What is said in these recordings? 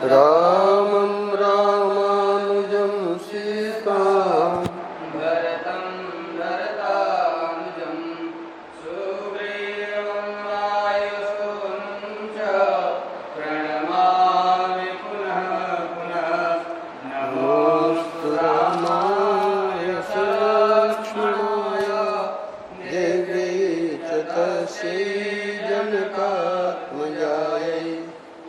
रामं रामानुजं सीतां भरतं भरतानुजं सुग्रीवं वायुसूनुं च प्रणमामि पुनः पुनः। नमोऽस्तु रामाय लक्ष्मणाय देव्यै च तस्यै जनकात्मजायै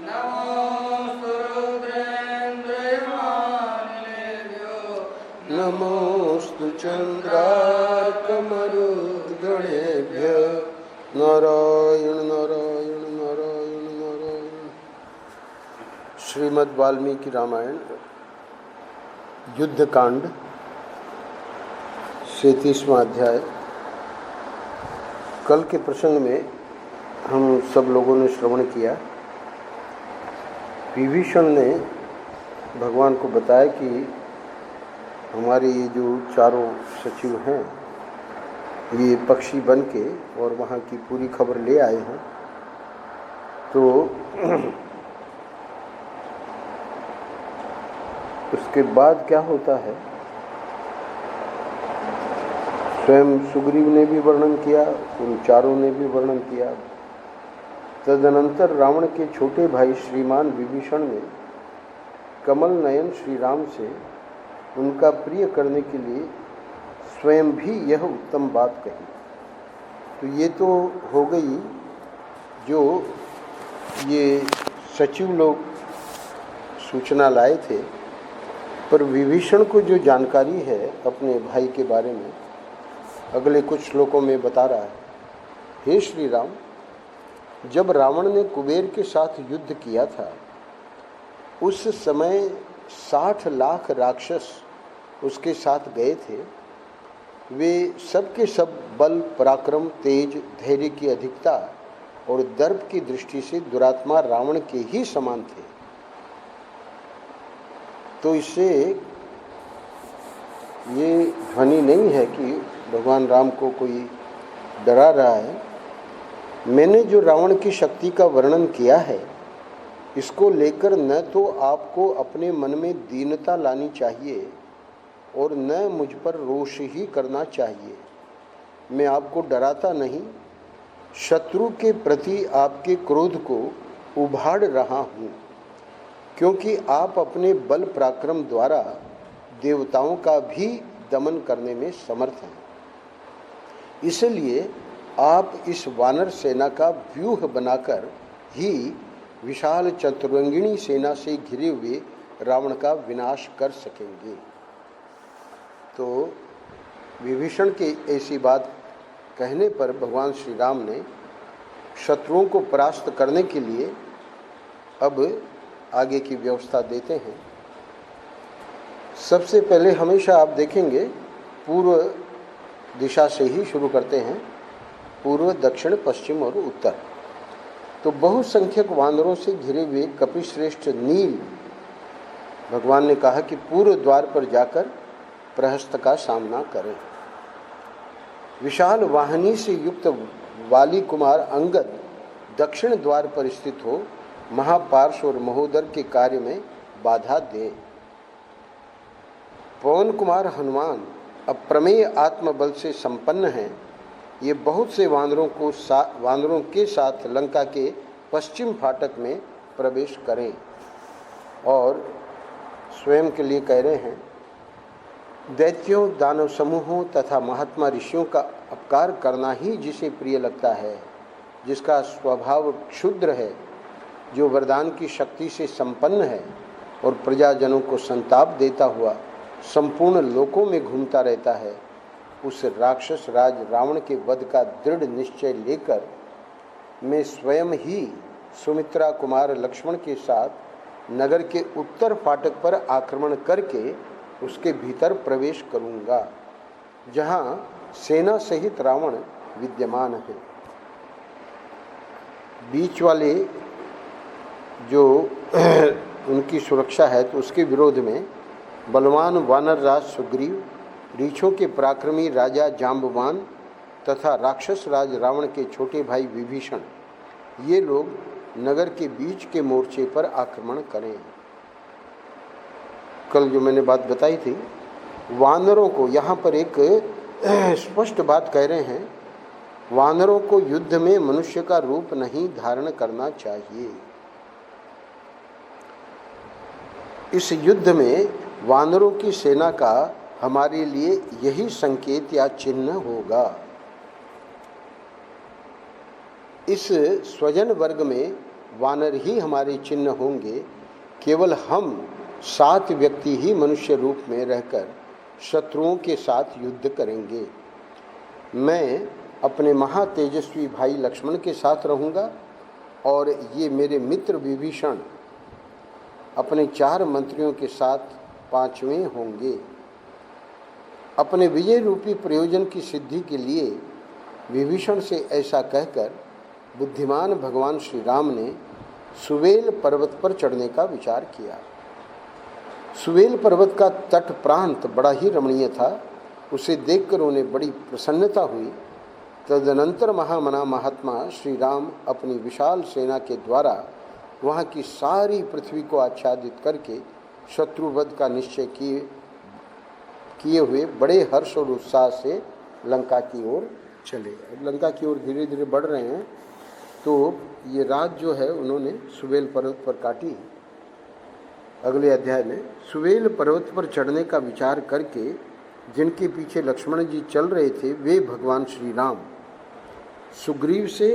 नमोऽस्तु रुद्रेन्द्रयमानिलेभ्यो नमोऽस्तु चन्द्रार्कमरुद्गणेभ्यः नारायण नारायण नारायण नारायण। श्रीमद् वाल्मीकि रामायण युद्धकांड 37वां अध्याय। कल के प्रसंग में हम सब लोगों ने श्रवण किया। विभीषण ने भगवान को बताया कि हमारे ये जो चारों सचिव हैं ये पक्षी बन के और वहाँ की पूरी खबर ले आए हैं। तो उसके बाद क्या होता है, स्वयं सुग्रीव ने भी वर्णन किया, उन चारों ने भी वर्णन किया। तदनंतर रावण के छोटे भाई श्रीमान विभीषण ने कमल नयन श्री राम से उनका प्रिय करने के लिए स्वयं भी यह उत्तम बात कही। तो ये तो हो गई जो ये सचिव लोग सूचना लाए थे, पर विभीषण को जो जानकारी है अपने भाई के बारे में अगले कुछ श्लोकों में बता रहा है। हे श्री राम, जब रावण ने कुबेर के साथ युद्ध किया था उस समय 60 लाख राक्षस उसके साथ गए थे। वे सब के सब बल, पराक्रम, तेज, धैर्य की अधिकता और दर्प की दृष्टि से दुरात्मा रावण के ही समान थे। तो इससे ये ध्वनि नहीं है कि भगवान राम को कोई डरा रहा है। मैंने जो रावण की शक्ति का वर्णन किया है इसको लेकर न तो आपको अपने मन में दीनता लानी चाहिए और न मुझ पर रोष ही करना चाहिए। मैं आपको डराता नहीं, शत्रु के प्रति आपके क्रोध को उभाड़ रहा हूँ, क्योंकि आप अपने बल पराक्रम द्वारा देवताओं का भी दमन करने में समर्थ हैं। इसलिए आप इस वानर सेना का व्यूह बनाकर ही विशाल चतुरंगिणी सेना से घिरे हुए रावण का विनाश कर सकेंगे। तो विभीषण के ऐसी बात कहने पर भगवान श्री राम ने शत्रुओं को परास्त करने के लिए अब आगे की व्यवस्था देते हैं। सबसे पहले हमेशा आप देखेंगे पूर्व दिशा से ही शुरू करते हैं, पूर्व, दक्षिण, पश्चिम और उत्तर। तो बहुसंख्यक वानरों से घिरे हुए कपिश्रेष्ठ नील भगवान ने कहा कि पूर्व द्वार पर जाकर प्रहस्त का सामना करें। विशाल वाहिनी से युक्त वाली कुमार अंगद दक्षिण द्वार पर स्थित हो महापार्श और महोदर के कार्य में बाधा दें। पवन कुमार हनुमान अप्रमेय आत्मबल से संपन्न हैं। ये बहुत से वानरों के साथ लंका के पश्चिम फाटक में प्रवेश करें। और स्वयं के लिए कह रहे हैं, दैत्यों, दानव समूहों तथा महात्मा ऋषियों का अपकार करना ही जिसे प्रिय लगता है, जिसका स्वभाव क्षुद्र है, जो वरदान की शक्ति से संपन्न है और प्रजाजनों को संताप देता हुआ संपूर्ण लोकों में घूमता रहता है, उस राक्षस राज रावण के वध का दृढ़ निश्चय लेकर मैं स्वयं ही सुमित्रा कुमार लक्ष्मण के साथ नगर के उत्तर फाटक पर आक्रमण करके उसके भीतर प्रवेश करूंगा, जहां सेना सहित रावण विद्यमान है। बीच वाले जो उनकी सुरक्षा है तो उसके विरोध में बलवान वानर राज सुग्रीव, रीछों के पराक्रमी राजा जाम्बवान तथा राक्षस राज रावण के छोटे भाई विभीषण, ये लोग नगर के बीच के मोर्चे पर आक्रमण करें। कल जो मैंने बात बताई थी, वानरों को यहाँ पर एक स्पष्ट बात कह रहे हैं, वानरों को युद्ध में मनुष्य का रूप नहीं धारण करना चाहिए। इस युद्ध में वानरों की सेना का हमारे लिए यही संकेत या चिन्ह होगा। इस स्वजन वर्ग में वानर ही हमारे चिन्ह होंगे। केवल हम 7 व्यक्ति ही मनुष्य रूप में रहकर शत्रुओं के साथ युद्ध करेंगे। मैं अपने महातेजस्वी भाई लक्ष्मण के साथ रहूँगा और ये मेरे मित्र विभीषण अपने 4 मंत्रियों के साथ 5वें होंगे। अपने विजय रूपी प्रयोजन की सिद्धि के लिए विभीषण से ऐसा कहकर बुद्धिमान भगवान श्री राम ने सुवेल पर्वत पर चढ़ने का विचार किया। सुवेल पर्वत का तट प्रांत बड़ा ही रमणीय था। उसे देखकर उन्हें बड़ी प्रसन्नता हुई। तदनंतर महामना महात्मा श्री राम अपनी विशाल सेना के द्वारा वहाँ की सारी पृथ्वी को आच्छादित करके शत्रुवध का निश्चय किए हुए बड़े हर्ष और उत्साह से लंका की ओर चले। अब लंका की ओर धीरे धीरे बढ़ रहे हैं। तो ये रात जो है उन्होंने सुवेल पर्वत पर काटी। अगले अध्याय में सुवेल पर्वत पर चढ़ने का विचार करके जिनके पीछे लक्ष्मण जी चल रहे थे वे भगवान श्री राम सुग्रीव से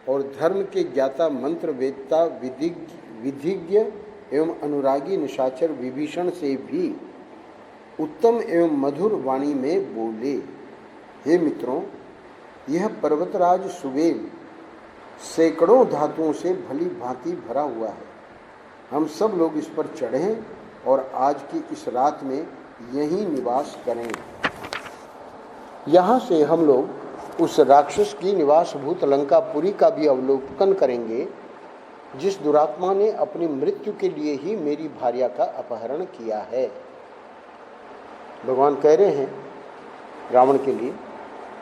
और धर्म के ज्ञाता मंत्र वेदता विधिज्ञ एवं अनुरागी निशाचर विभीषण से भी उत्तम एवं मधुर वाणी में बोले, हे मित्रों, यह पर्वतराज सुवेल सैकड़ों धातुओं से भली भांति भरा हुआ है। हम सब लोग इस पर चढ़ें और आज की इस रात में यहीं निवास करें। यहाँ से हम लोग उस राक्षस की निवासभूत लंकापुरी का भी अवलोकन करेंगे जिस दुरात्मा ने अपनी मृत्यु के लिए ही मेरी भार्या का अपहरण किया है। भगवान कह रहे हैं रावण के लिए,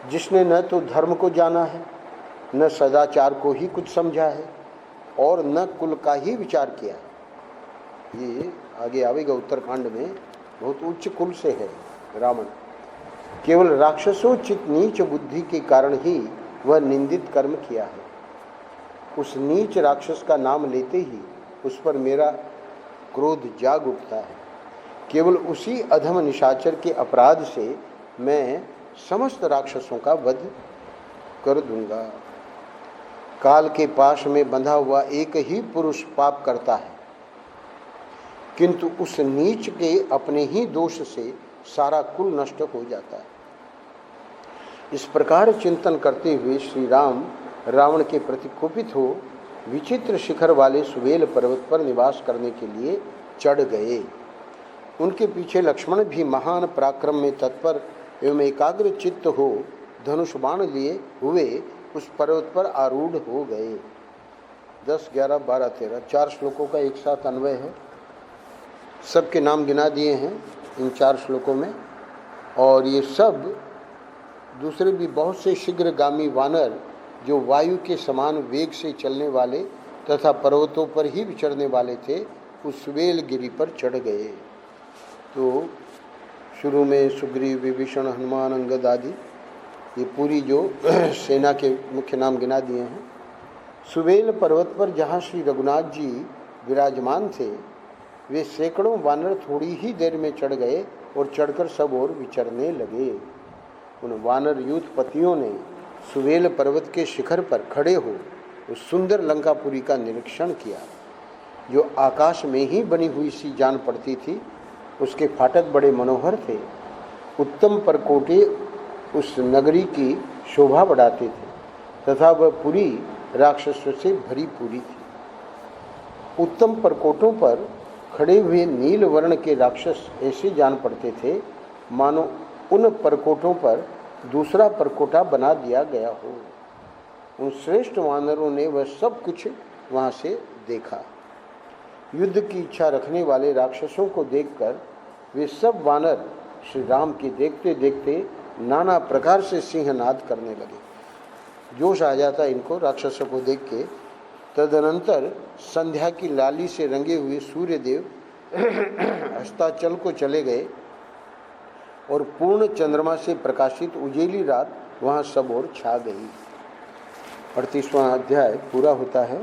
जिसने न तो धर्म को जाना है, न सदाचार को ही कुछ समझा है और न कुल का ही विचार किया है। ये आगे आवेगा उत्तरकांड में, बहुत उच्च कुल से है रावण। केवल राक्षसोचित नीच बुद्धि के कारण ही वह निंदित कर्म किया है। उस नीच राक्षस का नाम लेते ही उस पर मेरा क्रोध जाग उठता है। केवल उसी अधम निशाचर के अपराध से मैं समस्त राक्षसों का वध कर दूंगा। काल के पाश में बंधा हुआ एक ही पुरुष पाप करता है, किंतु उस नीच के अपने ही दोष से सारा कुल नष्ट हो जाता है। इस प्रकार चिंतन करते हुए श्री राम रावण के प्रति कुपित हो विचित्र शिखर वाले सुवेल पर्वत पर निवास करने के लिए चढ़ गए। उनके पीछे लक्ष्मण भी महान पराक्रम में तत्पर एवं एकाग्र चित्त हो धनुष बाण लिए हुए उस पर्वत पर आरूढ़ हो गए। 10, 11, 12, 13 4 श्लोकों का एक साथ अन्वय है। सबके नाम गिना दिए हैं इन 4 श्लोकों में। और ये सब दूसरे भी बहुत से शीघ्रगामी वानर जो वायु के समान वेग से चलने वाले तथा पर्वतों पर ही विचरने वाले थे, उस सुवेल गिरी पर चढ़ गए। तो शुरू में सुग्रीव, विभीषण, हनुमान, अंगद आदि ये पूरी जो सेना के मुख्य नाम गिना दिए हैं। सुवेल पर्वत पर जहाँ श्री रघुनाथ जी विराजमान थे, वे सैकड़ों वानर थोड़ी ही देर में चढ़ गए और चढ़कर सब ओर विचरने लगे। उन वानर यूथपतियों ने सुवेल पर्वत के शिखर पर खड़े हो उस सुंदर लंकापुरी का निरीक्षण किया, जो आकाश में ही बनी हुई सी जान पड़ती थी। उसके फाटक बड़े मनोहर थे। उत्तम परकोटे उस नगरी की शोभा बढ़ाते थे तथा वह पुरी राक्षसों से भरी पूरी थी। उत्तम परकोटों पर खड़े हुए नील वर्ण के राक्षस ऐसे जान पड़ते थे मानो उन परकोटों पर दूसरा परकोटा बना दिया गया हो। उन श्रेष्ठ वानरों ने वह सब कुछ वहाँ से देखा। युद्ध की इच्छा रखने वाले राक्षसों को देखकर वे सब वानर श्री राम की देखते देखते नाना प्रकार से सिंहनाद करने लगे। जोश आ जाता इनको राक्षसों को देख के। तदनंतर संध्या की लाली से रंगे हुए सूर्यदेव अस्ताचल को चले गए और पूर्ण चंद्रमा से प्रकाशित उजेली रात वहाँ सब ओर छा गई। 38वां अध्याय पूरा होता है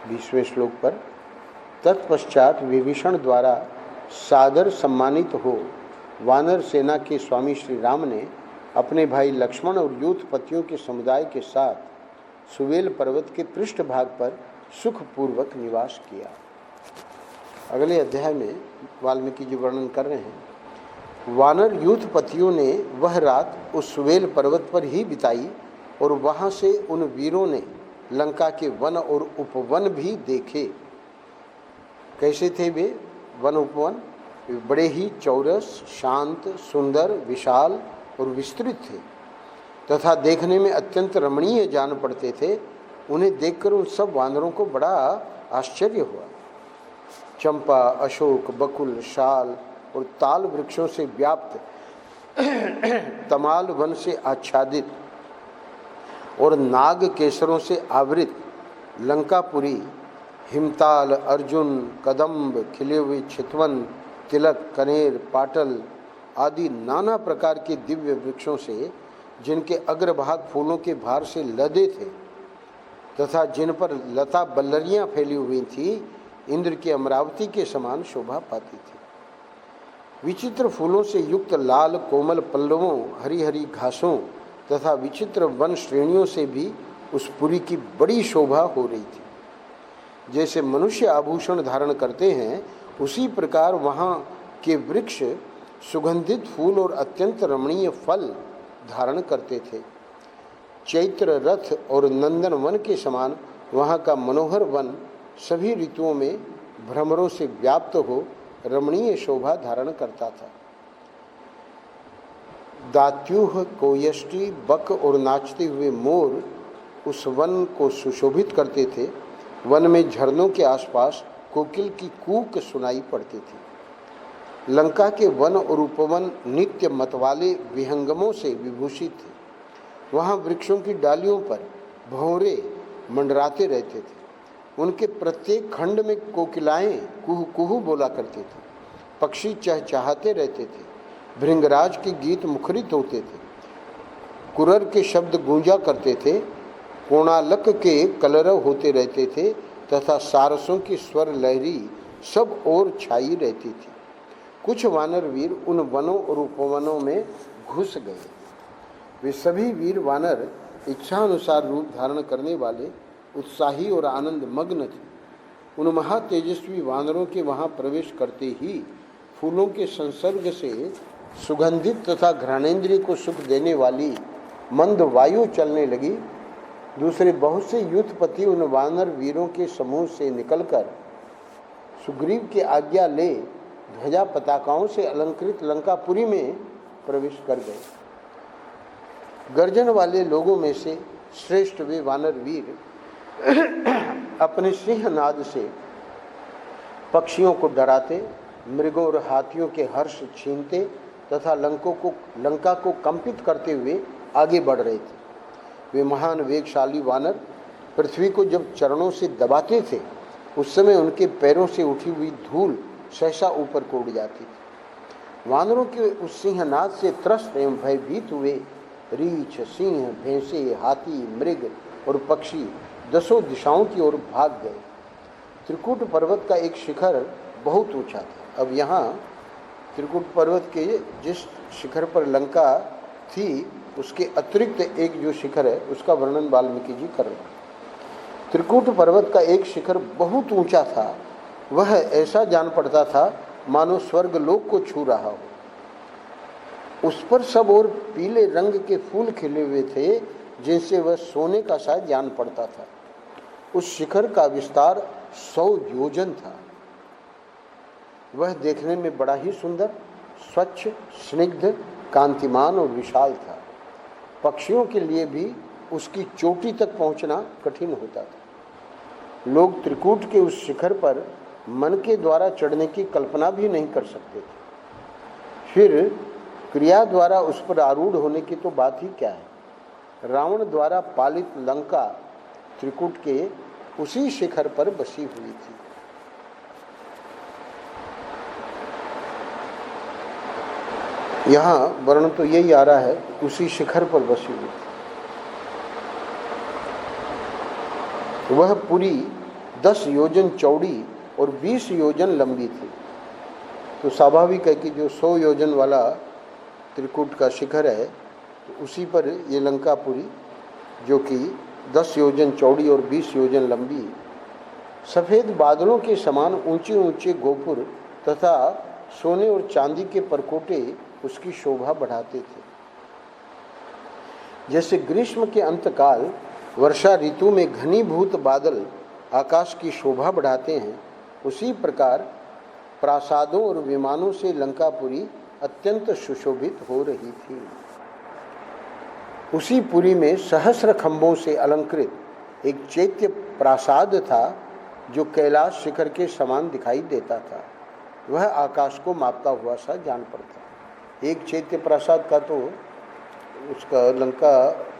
20वें श्लोक पर। तत्पश्चात विभीषण द्वारा सादर सम्मानित हो वानर सेना के स्वामी श्री राम ने अपने भाई लक्ष्मण और यूथपतियों के समुदाय के साथ सुवेल पर्वत के पृष्ठभाग पर सुखपूर्वक निवास किया। अगले अध्याय में वाल्मीकि जी वर्णन कर रहे हैं। वानर यूथपतियों ने वह रात उस सुवेल पर्वत पर ही बिताई और वहाँ से उन वीरों ने लंका के वन और उपवन भी देखे। कैसे थे वे वन उपवन? बड़े ही चौरस, शांत, सुंदर, विशाल और विस्तृत थे तथा देखने में अत्यंत रमणीय जान पड़ते थे। उन्हें देखकर उन सब वानरों को बड़ा आश्चर्य हुआ। चंपा, अशोक, बकुल, शाल और ताल वृक्षों से व्याप्त तमाल वन से आच्छादित और नाग केसरों से आवृत लंकापुरी, हिमताल, अर्जुन, कदम्ब, खिले हुए चितवन, तिलक, कनेर, पाटल आदि नाना प्रकार के दिव्य वृक्षों से, जिनके अग्रभाग फूलों के भार से लदे थे तथा जिन पर लता बल्लरियां फैली हुई थी, इंद्र की अमरावती के समान शोभा पाती थी। विचित्र फूलों से युक्त लाल कोमल पल्लवों, हरी हरी घासों तथा विचित्र वन श्रेणियों से भी उस पुरी की बड़ी शोभा हो रही थी। जैसे मनुष्य आभूषण धारण करते हैं, उसी प्रकार वहाँ के वृक्ष सुगंधित फूल और अत्यंत रमणीय फल धारण करते थे। चैत्र रथ और नंदन वन के समान वहाँ का मनोहर वन सभी ऋतुओं में भ्रमरों से व्याप्त हो रमणीय शोभा धारण करता था। दात्यूह, कोयष्टी, बक और नाचते हुए मोर उस वन को सुशोभित करते थे। वन में झरनों के आसपास कोकिल की कूक सुनाई पड़ती थी। लंका के वन और उपवन नित्य मतवाले विहंगमों से विभूषित थे। वहाँ वृक्षों की डालियों पर भौरे मंडराते रहते थे। उनके प्रत्येक खंड में कोकिलाएं कुहू कुहू बोला करती थी। पक्षी चहचहाते रहते थे। भृंगराज के गीत मुखरित होते थे। कुरर के शब्द गूंजा करते थे। कोणालक के कलरव होते रहते थे तथा सारसों की स्वर लहरी सब ओर छाई रहती थी। कुछ वानर वीर उन वनों और उपवनों में घुस गए। वे सभी वीर वानर इच्छानुसार रूप धारण करने वाले उत्साही और आनंद मग्न थे। उन महातेजस्वी वानरों के वहाँ प्रवेश करते ही फूलों के संसर्ग से सुगंधित तथा घ्राणेंद्रिय को सुख देने वाली मंद वायु चलने लगी। दूसरे बहुत से युद्धपति उन वानर वीरों के समूह से निकलकर सुग्रीव की आज्ञा ले ध्वजा पताकाओं से अलंकृत लंकापुरी में प्रवेश कर गए। गर्जन वाले लोगों में से श्रेष्ठ वे वानर वीर अपने सिंहनाद से पक्षियों को डराते, मृगों और हाथियों के हर्ष छीनते तथा लंका को कंपित करते हुए आगे बढ़ रहे थे। वे महान वेगशाली वानर पृथ्वी को जब चरणों से दबाते थे, उस समय उनके पैरों से उठी हुई धूल सहसा ऊपर को उड़ जाती थी। वानरों के उस सिंहनाद से त्रस्त एवं भयभीत हुए रीछ, सिंह, भैंसे, हाथी, मृग और पक्षी दसों दिशाओं की ओर भाग गए। त्रिकूट पर्वत का एक शिखर बहुत ऊंचा था। अब यहाँ त्रिकूट पर्वत के जिस शिखर पर लंका थी, उसके अतिरिक्त एक जो शिखर है उसका वर्णन वाल्मीकि जी कर रहे हैं। त्रिकूट पर्वत का एक शिखर बहुत ऊंचा था। वह ऐसा जान पड़ता था मानो स्वर्ग लोक को छू रहा हो। उस पर सब और पीले रंग के फूल खिले हुए थे, जिनसे वह सोने का सा जान पड़ता था। उस शिखर का विस्तार 100 योजन था। वह देखने में बड़ा ही सुंदर, स्वच्छ, स्निग्ध, कांतिमान और विशाल था। पक्षियों के लिए भी उसकी चोटी तक पहुंचना कठिन होता था। लोग त्रिकूट के उस शिखर पर मन के द्वारा चढ़ने की कल्पना भी नहीं कर सकते थे। फिर क्रिया द्वारा उस पर आरूढ़ होने की तो बात ही क्या है। रावण द्वारा पालित लंका त्रिकूट के उसी शिखर पर बसी हुई थी। यहाँ वर्णन तो यही आ रहा है, उसी शिखर पर बसी हुई। वह पुरी 10 योजन चौड़ी और 20 योजन लंबी थी। तो स्वाभाविक है कि जो 100 योजन वाला त्रिकूट का शिखर है, तो उसी पर ये लंकापुरी, जो कि 10 योजन चौड़ी और 20 योजन लंबी, सफ़ेद बादलों के समान ऊंचे ऊंचे गोपुर तथा सोने और चांदी के परकोटे उसकी शोभा बढ़ाते थे। जैसे ग्रीष्म के अंतकाल वर्षा ऋतु में घनीभूत बादल आकाश की शोभा बढ़ाते हैं, उसी प्रकार प्रासादों और विमानों से लंकापुरी अत्यंत सुशोभित हो रही थी। उसी पुरी में सहस्र खंभों से अलंकृत एक चैत्य प्रासाद था, जो कैलाश शिखर के समान दिखाई देता था। वह आकाश को मापता हुआ सा जान पड़ता। एक चैत्य प्रासाद का तो उसका लंका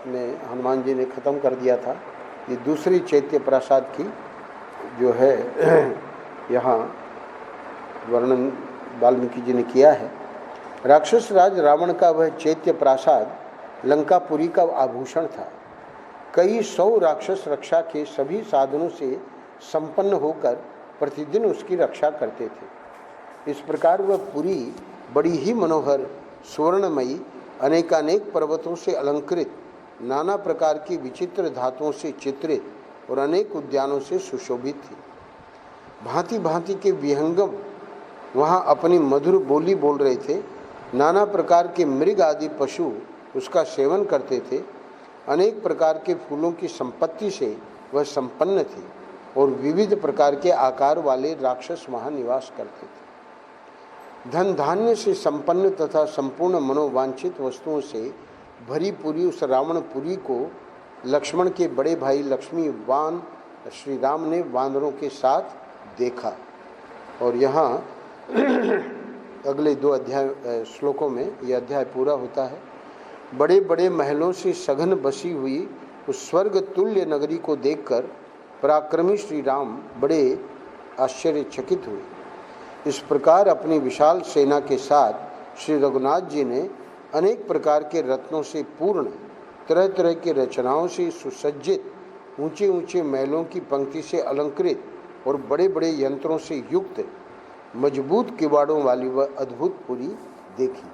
में हनुमान जी ने ख़त्म कर दिया था। ये दूसरी चैत्य प्रासाद की जो है यहाँ वर्णन वाल्मीकि जी ने किया है। राक्षस राज रावण का वह चैत्य प्रासाद लंकापुरी का आभूषण था। कई 100 राक्षस रक्षा के सभी साधनों से संपन्न होकर प्रतिदिन उसकी रक्षा करते थे। इस प्रकार वह पुरी बड़ी ही मनोहर, स्वर्णमयी, अनेकानेक पर्वतों से अलंकृत, नाना प्रकार की विचित्र धातुओं से चित्रित और अनेक उद्यानों से सुशोभित थी। भांति भांति के विहंगम वहाँ अपनी मधुर बोली बोल रहे थे। नाना प्रकार के मृग आदि पशु उसका सेवन करते थे। अनेक प्रकार के फूलों की संपत्ति से वह संपन्न थी और विविध प्रकार के आकार वाले राक्षस वहाँ निवास करते थे। धन धान्य से संपन्न तथा संपूर्ण मनोवांछित वस्तुओं से भरी पुरी उस रावणपुरी को लक्ष्मण के बड़े भाई लक्ष्मीवान श्री राम ने वानरों के साथ देखा। और यहाँ अगले 2 अध्याय श्लोकों में यह अध्याय पूरा होता है। बड़े बड़े महलों से सघन बसी हुई उस स्वर्ग तुल्य नगरी को देखकर पराक्रमी श्री राम बड़े आश्चर्यचकित हुए। इस प्रकार अपनी विशाल सेना के साथ श्री रघुनाथ जी ने अनेक प्रकार के रत्नों से पूर्ण, तरह तरह के रचनाओं से सुसज्जित, ऊंचे ऊंचे महलों की पंक्ति से अलंकृत और बड़े बड़े यंत्रों से युक्त मजबूत किवाड़ों वाली वह अद्भुत पुरी देखी।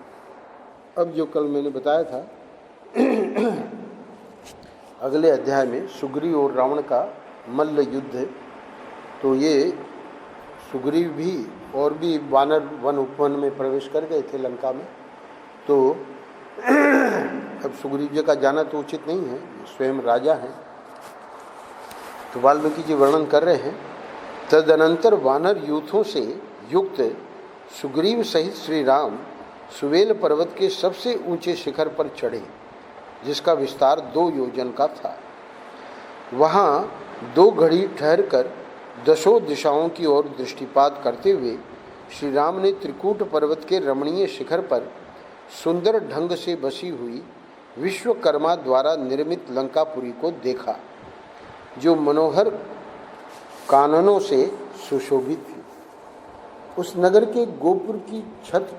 अब जो कल मैंने बताया था अगले अध्याय में सुग्रीव और रावण का मल्ल युद्ध, तो ये सुग्रीव भी और भी वानर वन उपवन में प्रवेश कर गए थे लंका में। तो अब सुग्रीव जी का जाना तो उचित नहीं है, स्वयं राजा हैं। तो वाल्मीकि जी वर्णन कर रहे हैं, तदनंतर वानर यूथों से युक्त सुग्रीव सहित श्री राम सुवेल पर्वत के सबसे ऊंचे शिखर पर चढ़े, जिसका विस्तार 2 योजन का था। वहाँ 2 घड़ी ठहरकर 10 दिशाओं की ओर दृष्टिपात करते हुए श्री राम ने त्रिकूट पर्वत के रमणीय शिखर पर सुंदर ढंग से बसी हुई विश्वकर्मा द्वारा निर्मित लंकापुरी को देखा, जो मनोहर काननों से सुशोभित थी। उस नगर के गोपुर की छत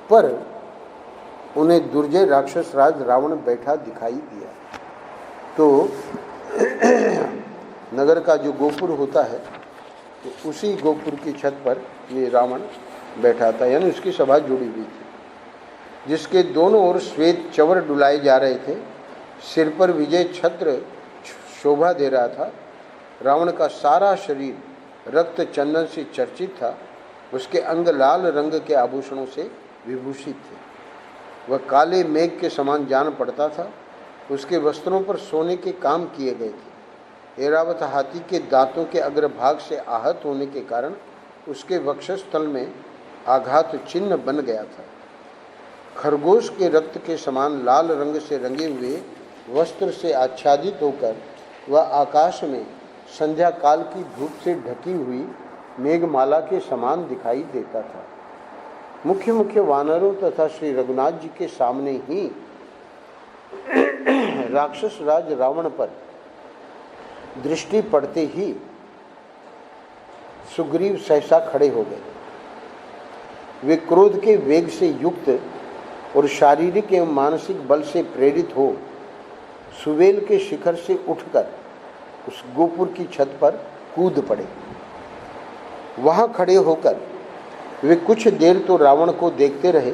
पर उन्हें दुर्जय राक्षस राज रावण बैठा दिखाई दिया। तो नगर का जो गोपुर होता है, तो उसी गोपुर की छत पर ये रावण बैठा था, यानी उसकी सभा जुड़ी हुई थी, जिसके दोनों ओर श्वेत चवर डुलाए जा रहे थे। सिर पर विजय छत्र शोभा दे रहा था। रावण का सारा शरीर रक्त चंदन से चर्चित था। उसके अंग लाल रंग के आभूषणों से विभूषित थे। वह काले मेघ के समान जान पड़ता था। उसके वस्त्रों पर सोने के काम किए गए थे। ऐरावत हाथी के दांतों के अग्रभाग से आहत होने के कारण उसके वक्षस्थल में आघात चिन्ह बन गया था। खरगोश के रक्त के समान लाल रंग से रंगे हुए वस्त्र से आच्छादित होकर वह आकाश में संध्या काल की धूप से ढकी हुई मेघमाला के समान दिखाई देता था। मुख्य मुख्य वानरों तथा श्री रघुनाथ जी के सामने ही राक्षस राज रावण पर दृष्टि पड़ते ही सुग्रीव सहसा खड़े हो गए। वे क्रोध के वेग से युक्त और शारीरिक एवं मानसिक बल से प्रेरित हो सुवेल के शिखर से उठकर उस गोपुर की छत पर कूद पड़े। वहां खड़े होकर वे कुछ देर तो रावण को देखते रहे,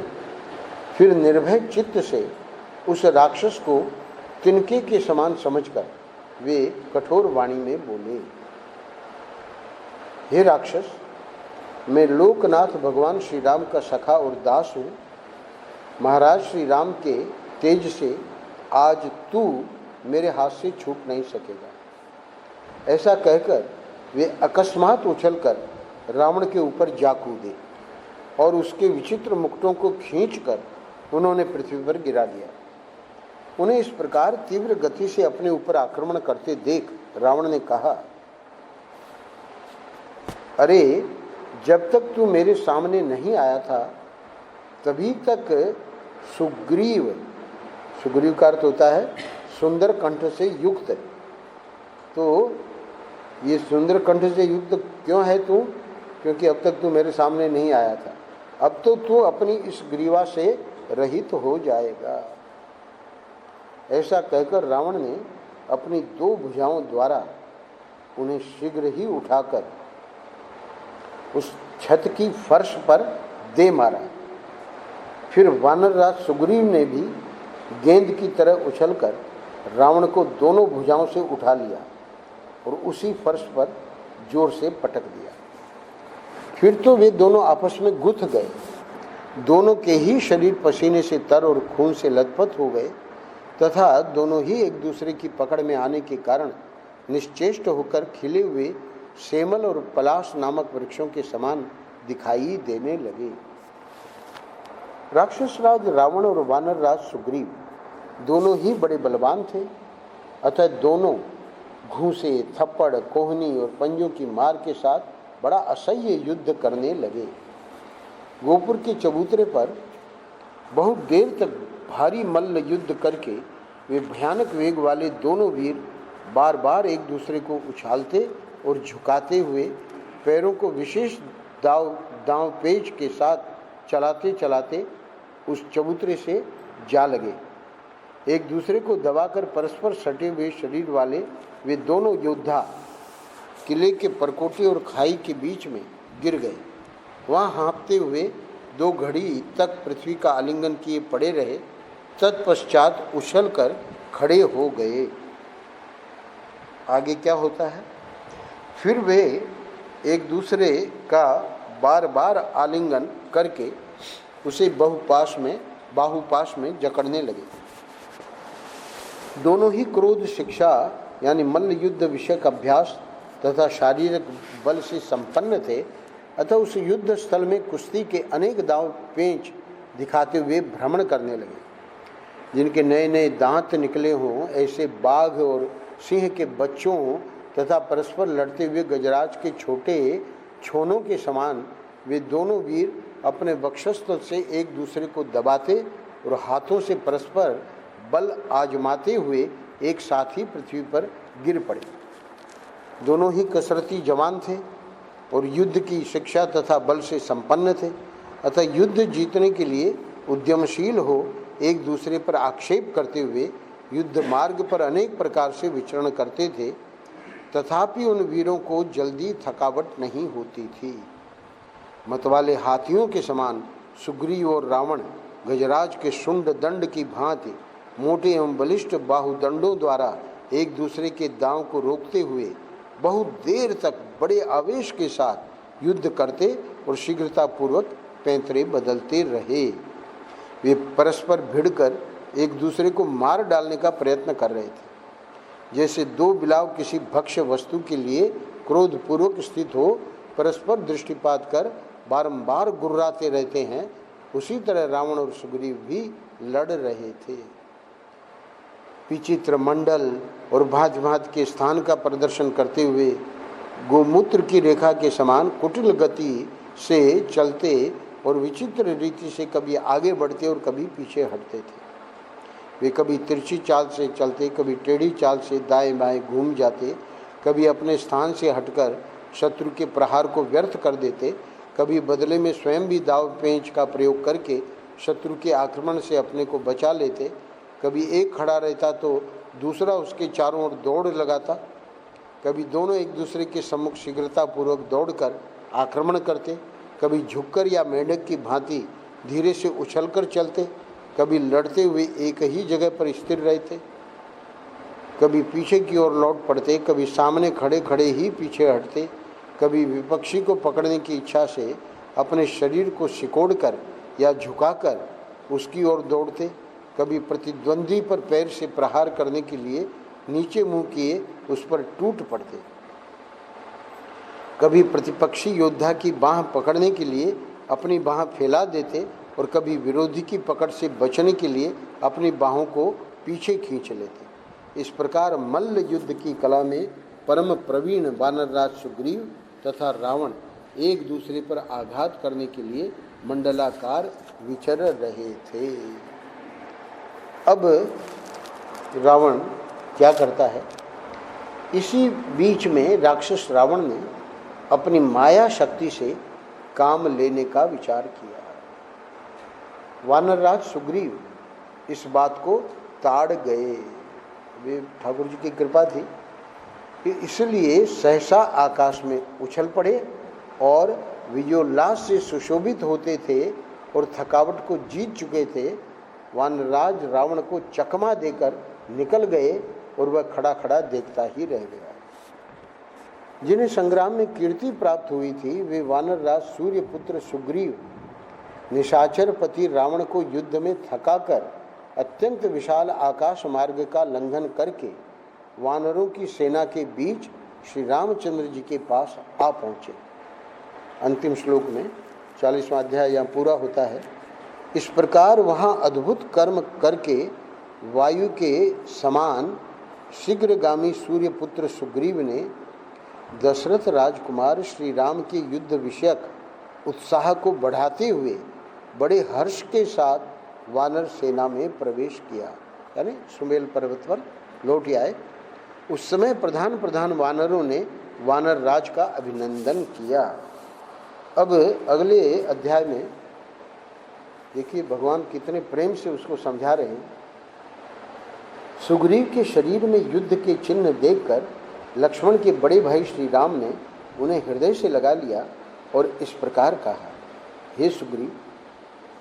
फिर निर्भय चित्त से उस राक्षस को तिनके के समान समझकर वे कठोर वाणी में बोले, हे राक्षस, मैं लोकनाथ भगवान श्री राम का सखा और दास हूँ। महाराज श्री राम के तेज से आज तू मेरे हाथ से छूट नहीं सकेगा। ऐसा कहकर वे अकस्मात उछलकर रावण के ऊपर जा कूदे और उसके विचित्र मुकुटों को खींचकर उन्होंने पृथ्वी पर गिरा दिया। उन्हें इस प्रकार तीव्र गति से अपने ऊपर आक्रमण करते देख रावण ने कहा, अरे, जब तक तू मेरे सामने नहीं आया था तभी तक सुग्रीव का अर्थ होता है सुंदर कंठ से युक्त। तो ये सुंदर कंठ से युक्त क्यों है तू? क्योंकि अब तक तू मेरे सामने नहीं आया था। अब तो तू अपनी इस ग्रीवा से रहित हो जाएगा। ऐसा कहकर रावण ने अपनी दो भुजाओं द्वारा उन्हें शीघ्र ही उठाकर उस छत की फर्श पर दे मारा। फिर वानरराज सुग्रीव ने भी गेंद की तरह उछलकर रावण को दोनों भुजाओं से उठा लिया और उसी फर्श पर जोर से पटक दिया। फिर तो वे दोनों आपस में गुथ गए। दोनों के ही शरीर पसीने से तर और खून से लथपथ हो गए तथा दोनों ही एक दूसरे की पकड़ में आने के कारण निश्चेष्ट होकर खिले हुए सेमल और पलाश नामक वृक्षों के समान दिखाई देने लगे। राक्षस राज रावण और वानर राज सुग्रीव दोनों ही बड़े बलवान थे, अतः दोनों घूंसे, थप्पड़, कोहनी और पंजों की मार के साथ बड़ा असह्य युद्ध करने लगे। गोपुर के चबूतरे पर बहुत देर तक भारी मल्ल युद्ध करके वे भयानक वेग वाले दोनों वीर बार बार एक दूसरे को उछालते और झुकाते हुए पैरों को विशेष दांव पेच के साथ चलाते चलाते उस चबूतरे से जा लगे। एक दूसरे को दबाकर परस्पर सटे हुए शरीर वाले वे दोनों योद्धा किले के परकोटे और खाई के बीच में गिर गए। वहाँ हाँफते हुए 2 घड़ी तक पृथ्वी का आलिंगन किए पड़े रहे, तत्पश्चात उछलकर खड़े हो गए। आगे क्या होता है? फिर वे एक दूसरे का बार बार आलिंगन करके उसे बाहुपाश में जकड़ने लगे। दोनों ही क्रोध शिक्षा यानी मल्ल युद्ध विषयक अभ्यास तथा शारीरिक बल से संपन्न थे, अतः उस युद्ध स्थल में कुश्ती के अनेक दांव पेंच दिखाते हुए भ्रमण करने लगे। जिनके नए नए दांत निकले हों, ऐसे बाघ और सिंह के बच्चों तथा परस्पर लड़ते हुए गजराज के छोटे छोनों के समान वे दोनों वीर अपने वक्षस्थल से एक दूसरे को दबाते और हाथों से परस्पर बल आजमाते हुए एक साथ ही पृथ्वी पर गिर पड़े। दोनों ही कसरती जवान थे और युद्ध की शिक्षा तथा बल से संपन्न थे, अतः युद्ध जीतने के लिए उद्यमशील हो एक दूसरे पर आक्षेप करते हुए युद्ध मार्ग पर अनेक प्रकार से विचरण करते थे। तथापि उन वीरों को जल्दी थकावट नहीं होती थी। मतवाले हाथियों के समान सुग्रीव और रावण गजराज के शुंड दंड की भांति मोटे एवं बलिष्ठ बाहुदंडों द्वारा एक दूसरे के दांव को रोकते हुए बहुत देर तक बड़े आवेश के साथ युद्ध करते और शीघ्रतापूर्वक पैंतरे बदलते रहे। वे परस्पर भिड़कर एक दूसरे को मार डालने का प्रयत्न कर रहे थे। जैसे 2 बिलाव किसी भक्ष्य वस्तु के लिए क्रोधपूर्वक स्थित हो परस्पर दृष्टिपात कर बारंबार गुर्राते रहते हैं, उसी तरह रावण और सुग्रीव भी लड़ रहे थे। विचित्र मंडल और भांति भांति के स्थान का प्रदर्शन करते हुए गोमूत्र की रेखा के समान कुटिल गति से चलते और विचित्र रीति से कभी आगे बढ़ते और कभी पीछे हटते थे। वे कभी तिरछी चाल से चलते, कभी टेढ़ी चाल से दाएं बाएं घूम जाते, कभी अपने स्थान से हटकर शत्रु के प्रहार को व्यर्थ कर देते, कभी बदले में स्वयं भी दाव पेंच का प्रयोग करके शत्रु के आक्रमण से अपने को बचा लेते। कभी एक खड़ा रहता तो दूसरा उसके चारों ओर दौड़ लगाता। कभी दोनों एक दूसरे के सम्मुख शीघ्रतापूर्वक दौड़कर आक्रमण करते। कभी झुककर या मेंढक की भांति धीरे से उछलकर चलते। कभी लड़ते हुए एक ही जगह पर स्थिर रहते। कभी पीछे की ओर लौट पड़ते। कभी सामने खड़े खड़े ही पीछे हटते। कभी विपक्षी को पकड़ने की इच्छा से अपने शरीर को सिकोड़कर या झुकाकर उसकी ओर दौड़ते। कभी प्रतिद्वंदी पर पैर से प्रहार करने के लिए नीचे मुंह किए उस पर टूट पड़ते। कभी प्रतिपक्षी योद्धा की बाह पकड़ने के लिए अपनी बाह फैला देते और कभी विरोधी की पकड़ से बचने के लिए अपनी बाहों को पीछे खींच लेते। इस प्रकार मल्ल युद्ध की कला में परम प्रवीण वानरराज सुग्रीव तथा रावण एक दूसरे पर आघात करने के लिए मंडलाकार विचर रहे थे। अब रावण क्या करता है? इसी बीच में राक्षस रावण ने अपनी माया शक्ति से काम लेने का विचार किया। वानरराज सुग्रीव इस बात को ताड़ गए। वे ठाकुर जी की कृपा थी कि इसलिए सहसा आकाश में उछल पड़े और विजयोल्लास से सुशोभित होते थे और थकावट को जीत चुके थे। वानरराज रावण को चकमा देकर निकल गए और वह खड़ा खड़ा देखता ही रह गया। जिन्हें संग्राम में कीर्ति प्राप्त हुई थी वे वानरराज सूर्यपुत्र सुग्रीव निशाचरपति रावण को युद्ध में थकाकर अत्यंत विशाल आकाश मार्ग का लंघन करके वानरों की सेना के बीच श्री रामचंद्र जी के पास आ पहुँचे। अंतिम श्लोक में 40वां अध्याय यहाँ पूरा होता है। इस प्रकार वहाँ अद्भुत कर्म करके वायु के समान शीघ्रगामी सूर्यपुत्र सुग्रीव ने दशरथ राजकुमार श्री राम के युद्ध विषयक उत्साह को बढ़ाते हुए बड़े हर्ष के साथ वानर सेना में प्रवेश किया, यानी सुमेल पर्वत पर लौट आए। उस समय प्रधान प्रधान वानरों ने वानर राज का अभिनंदन किया। अब अगले अध्याय में देखिए भगवान कितने प्रेम से उसको समझा रहे हैं। सुग्रीव के शरीर में युद्ध के चिन्ह देखकर लक्ष्मण के बड़े भाई श्री राम ने उन्हें हृदय से लगा लिया और इस प्रकार कहा, हे सुग्रीव,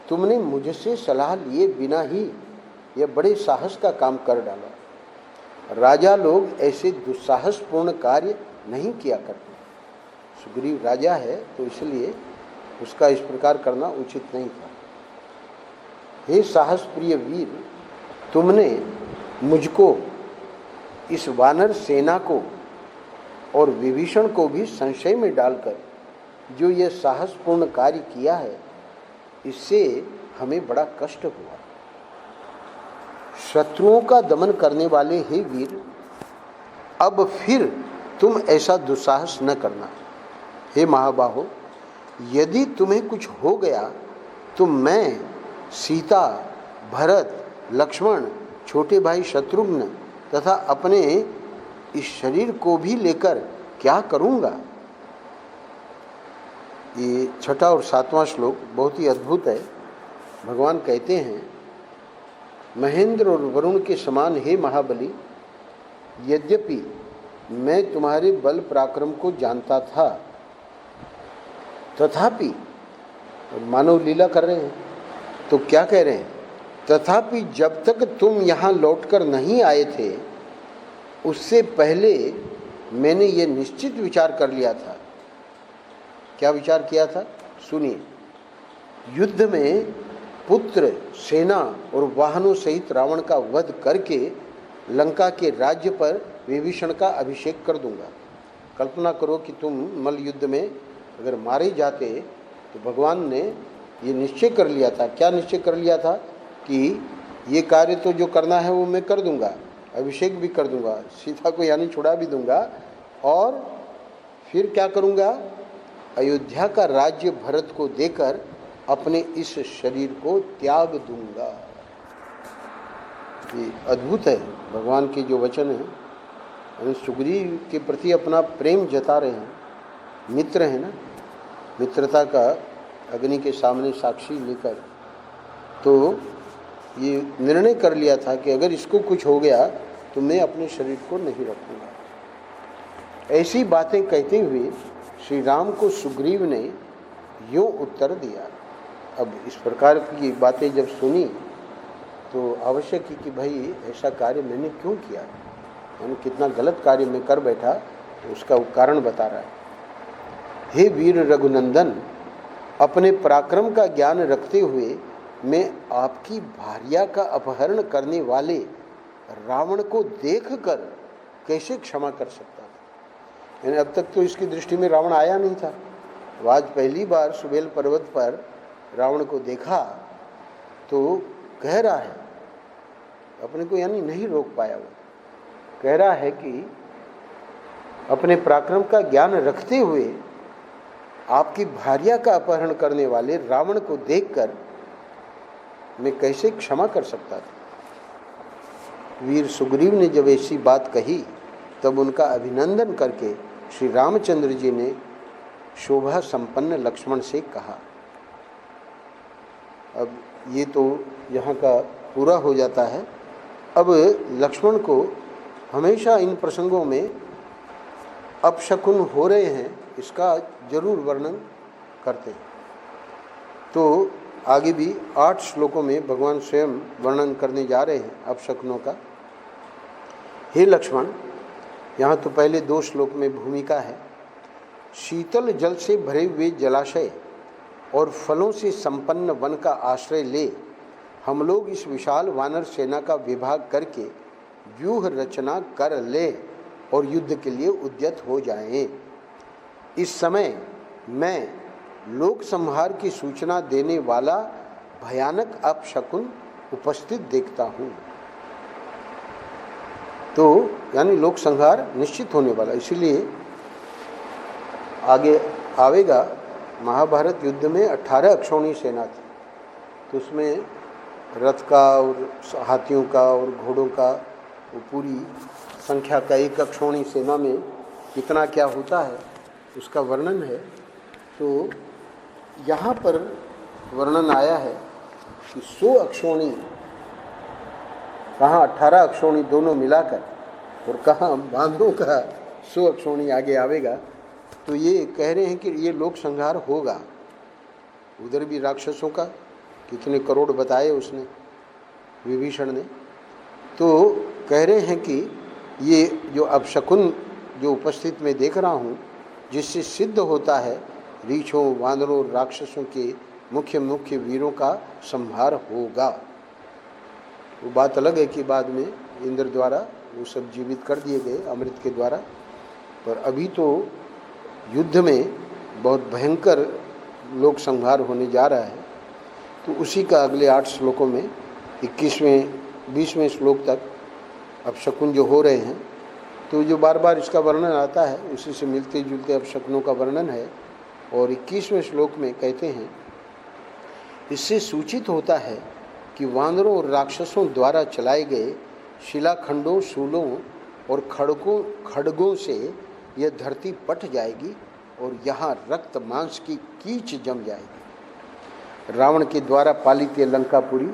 तुमने मुझसे सलाह लिए बिना ही यह बड़े साहस का काम कर डाला। राजा लोग ऐसे दुस्साहसपूर्ण कार्य नहीं किया करते। सुग्रीव राजा है तो इसलिए उसका इस प्रकार करना उचित नहीं था। हे साहस प्रिय वीर, तुमने मुझको, इस वानर सेना को और विभीषण को भी संशय में डालकर जो यह साहसपूर्ण कार्य किया है, इससे हमें बड़ा कष्ट हुआ। शत्रुओं का दमन करने वाले हे वीर, अब फिर तुम ऐसा दुस्साहस न करना। हे महाबाहो, यदि तुम्हें कुछ हो गया तो मैं, सीता, भरत, लक्ष्मण, छोटे भाई शत्रुघ्न तथा अपने इस शरीर को भी लेकर क्या करूँगा। ये 6वां और 7वां श्लोक बहुत ही अद्भुत है। भगवान कहते हैं, महेंद्र और वरुण के समान हे महाबली, यद्यपि मैं तुम्हारे बल पराक्रम को जानता था, तथापि मानव लीला कर रहे हैं तो क्या कह रहे हैं, तथापि जब तक तुम यहाँ लौटकर नहीं आए थे उससे पहले मैंने ये निश्चित विचार कर लिया था। क्या विचार किया था? सुनिए। युद्ध में पुत्र, सेना और वाहनों सहित रावण का वध करके लंका के राज्य पर विभीषण का अभिषेक कर दूंगा। कल्पना करो कि तुम मल्ल युद्ध में अगर मारे जाते तो भगवान ने ये निश्चय कर लिया था। क्या निश्चय कर लिया था? कि ये कार्य तो जो करना है वो मैं कर दूंगा, अभिषेक भी कर दूंगा, सीता को यानी छुड़ा भी दूंगा, और फिर क्या करूंगा, अयोध्या का राज्य भरत को देकर अपने इस शरीर को त्याग दूंगा। ये अद्भुत है भगवान के जो वचन हैं। सुग्रीव के प्रति अपना प्रेम जता रहे हैं, मित्र हैं ना, मित्रता का अग्नि के सामने साक्षी लेकर तो ये निर्णय कर लिया था कि अगर इसको कुछ हो गया तो मैं अपने शरीर को नहीं रखूँगा। ऐसी बातें कहते हुए श्री राम को सुग्रीव ने यूँ उत्तर दिया। अब इस प्रकार की बातें जब सुनी तो आवश्यक है कि भाई ऐसा कार्य मैंने क्यों किया, मैंने कितना गलत कार्य मैं कर बैठा, तो उसका कारण बता रहा है। हे वीर रघुनंदन, अपने पराक्रम का ज्ञान रखते हुए मैं आपकी भार्या का अपहरण करने वाले रावण को देखकर कैसे क्षमा कर सकता था। यानी अब तक तो इसकी दृष्टि में रावण आया नहीं था। आज पहली बार सुबेल पर्वत पर रावण को देखा तो कह रहा है, अपने को यानी नहीं रोक पाया, वो कह रहा है कि अपने पराक्रम का ज्ञान रखते हुए आपकी भार्या का अपहरण करने वाले रावण को देखकर मैं कैसे क्षमा कर सकता था। वीर सुग्रीव ने जब ऐसी बात कही तब उनका अभिनंदन करके श्री रामचंद्र जी ने शोभा संपन्न लक्ष्मण से कहा। अब ये तो यहाँ का पूरा हो जाता है। अब लक्ष्मण को हमेशा इन प्रसंगों में अपशकुन हो रहे हैं, इसका जरूर वर्णन करते हैं। तो आगे भी 8 श्लोकों में भगवान स्वयं वर्णन करने जा रहे हैं अपशकुनों का। हे लक्ष्मण, यहाँ तो पहले 2 श्लोक में भूमिका है। शीतल जल से भरे हुए जलाशय और फलों से संपन्न वन का आश्रय ले हम लोग इस विशाल वानर सेना का विभाग करके व्यूह रचना कर ले और युद्ध के लिए उद्यत हो जाएं। इस समय मैं लोक संहार की सूचना देने वाला भयानक अपशकुन उपस्थित देखता हूँ। तो यानी लोक संहार निश्चित होने वाला, इसीलिए आगे आवेगा। महाभारत युद्ध में 18 अक्षौणी सेना थी, तो उसमें रथ का और हाथियों का और घोड़ों का वो पूरी संख्या का एक अक्षौणी सेना में कितना क्या होता है उसका वर्णन है। तो यहाँ पर वर्णन आया है कि 100 अक्षौणी, कहाँ 18 अक्षौणी दोनों मिलाकर, और कहाँ बांधों का 100 अक्षौणी आगे आवेगा। तो ये कह रहे हैं कि ये लोक संहार होगा। उधर भी राक्षसों का कितने करोड़ बताए उसने, विभीषण ने। तो कह रहे हैं कि ये जो अपशकुन जो उपस्थित मैं देख रहा हूँ, जिससे सिद्ध होता है रीछों, वानरों, राक्षसों के मुख्य मुख्य वीरों का संहार होगा। वो बात अलग है कि बाद में इंद्र द्वारा वो सब जीवित कर दिए गए अमृत के द्वारा, पर अभी तो युद्ध में बहुत भयंकर लोक संहार होने जा रहा है। तो उसी का अगले 8 श्लोकों में 21वें 20वें श्लोक तक अपशकुन जो हो रहे हैं, तो जो बार बार इसका वर्णन आता है उसी से मिलते जुलते अपशकुनों का वर्णन है। और 21वें श्लोक में कहते हैं, इससे सूचित होता है कि वानरों और राक्षसों द्वारा चलाए गए शिलाखंडों, शूलों और खड़गों से यह धरती पट जाएगी और यहाँ रक्त मांस की कीच जम जाएगी। रावण के द्वारा पालित ये लंकापुरी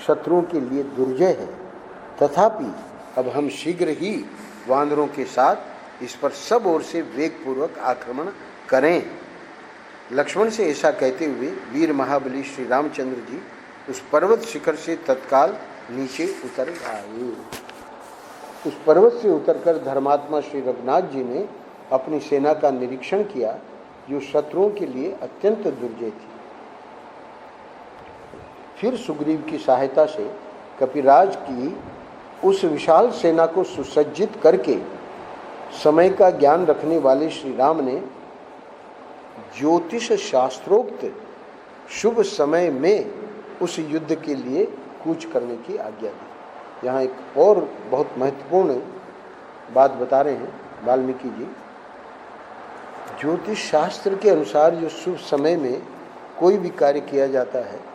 शत्रुओं के लिए दुर्जय है, तथापि अब हम शीघ्र ही वानरों के साथ इस पर सब ओर से वेगपूर्वक आक्रमण करें। लक्ष्मण से ऐसा कहते हुए वीर महाबली श्री रामचंद्र जी उस पर्वत शिखर से तत्काल नीचे उतर आए। उस पर्वत से उतरकर धर्मात्मा श्री रघुनाथ जी ने अपनी सेना का निरीक्षण किया, जो शत्रुओं के लिए अत्यंत दुर्जय थी। फिर सुग्रीव की सहायता से कपिराज की उस विशाल सेना को सुसज्जित करके समय का ज्ञान रखने वाले श्री राम ने ज्योतिष शास्त्रोक्त शुभ समय में उस युद्ध के लिए कूच करने की आज्ञा दी। यहाँ एक और बहुत महत्वपूर्ण बात बता रहे हैं वाल्मीकि जी। ज्योतिष शास्त्र के अनुसार जो शुभ समय में कोई भी कार्य किया जाता है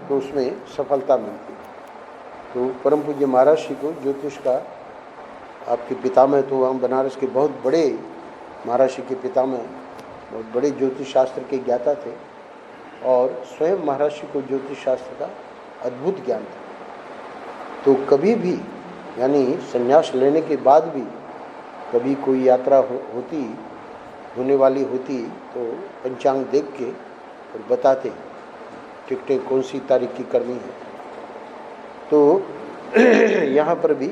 तो उसमें सफलता मिलती है। तो परम पूज्य महाराज जी को ज्योतिष का आपके पितामह, तो हम बनारस के बहुत बड़े महाराज जी के पितामह बहुत बड़े ज्योतिष शास्त्र के ज्ञाता थे, और स्वयं महाराज जी को ज्योतिष शास्त्र का अद्भुत ज्ञान था। तो कभी भी यानी संन्यास लेने के बाद भी कभी कोई यात्रा होने वाली होती तो पंचांग देख के और बताते टिकटें कौन सी तारीख की करनी है। तो यहाँ पर भी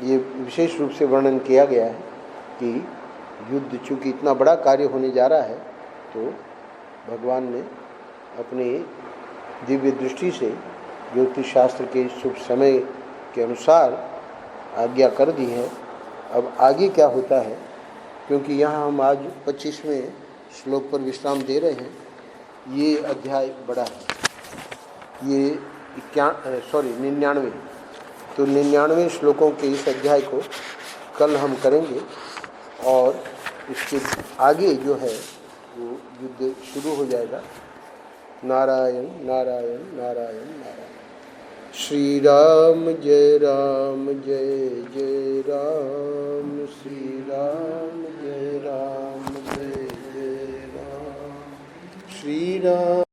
ये विशेष रूप से वर्णन किया गया है कि युद्ध चूँकि इतना बड़ा कार्य होने जा रहा है तो भगवान ने अपनी दिव्य दृष्टि से ज्योतिष शास्त्र के शुभ समय के अनुसार आज्ञा कर दी है। अब आगे क्या होता है, क्योंकि यहाँ हम आज 25वें श्लोक पर विश्राम दे रहे हैं। ये अध्याय बड़ा है, ये 99। तो 99 श्लोकों के इस अध्याय को कल हम करेंगे और इसके आगे जो है वो युद्ध शुरू हो जाएगा। नारायण नारायण नारायण नारायण। श्री राम जय जय राम, श्री राम जय जय राम, श्री राम